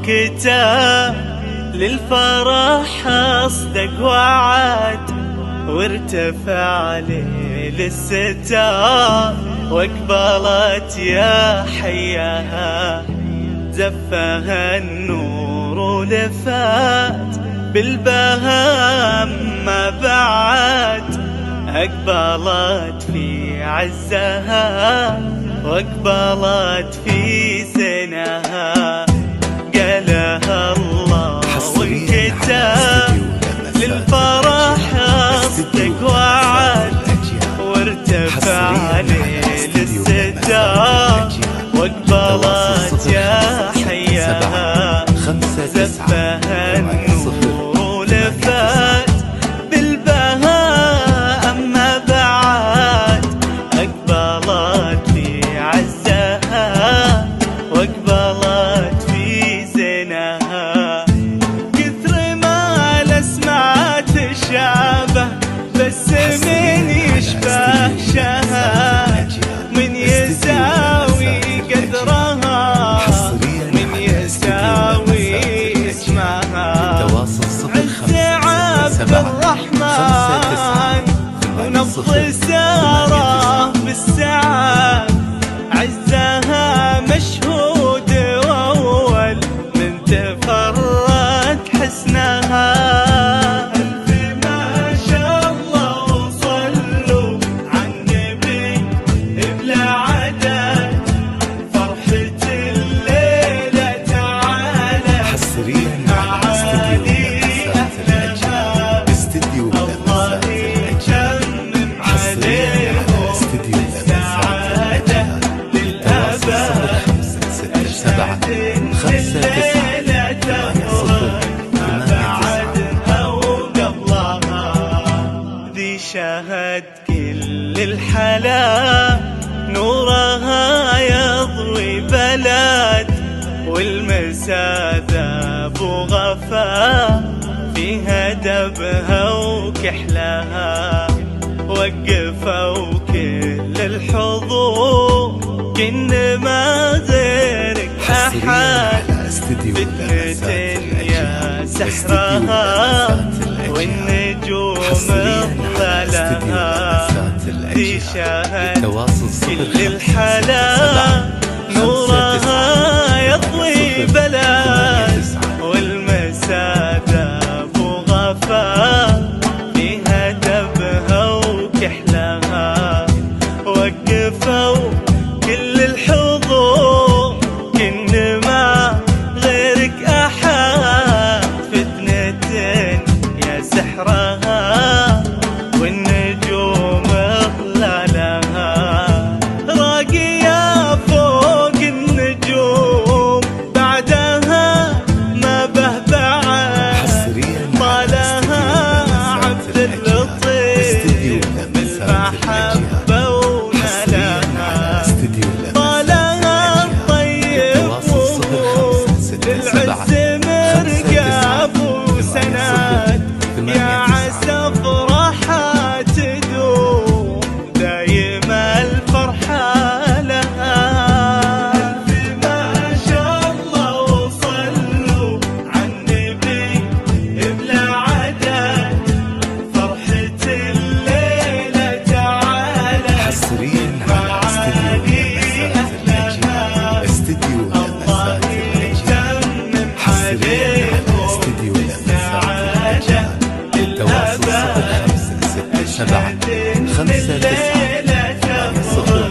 وانكتب للفرح أصدق وعد، وارتفع ليل الستار واقبلت يا حياها، زفها النور ولفات بالبهام ما بعد، أقبلت في عزها واقبلت في سنها، قالها الله وانكتب للفرح أصدق وعد، وارتفع ليل الستار واقبلت يا حياها، زفها النور ولفات بالبهاء ما بعد، أقبلت في عزها واقبلت في زنها، كثر ما الأسماء تشابه بس من يشبه شها، من يساوي قدرها، من يساوي اسمها، عز عبد الرحمن ونبض ساره بالسعاد، عزها مشهود وأول من تفرد حسنها، شاهد كل الحلا نورها يضوي بلد، والمساء ذاب وغفا فيها دبها وكحلها، وقفوا كل الحضور كنما غيرك أحد، فتنة يا سحرها والنجوم ظلها، ذي شاهد كل الحلا نورها يضوي بلد، والمساء ذاب وغفا فيها دبها وكحلها، وقفوا كل الحضور كنما غيرك أحد، فتنة يا سحرها والنجوم ظلالها، راقية فوق النجوم بعدها ما بهبعت، طالها عبد اللطيف بالمحبة ونالها، طالها الطيب للعز مرقاب وسناد، يا عسى فرحة تدوم دايم الفرحة لها، ما شاء الله وصلوا عالنبي بلا عدد، فرحة الليلة تعالى حصريا على استديو الله يتمم عليكم السعادة، التواصل 0567 59 صفر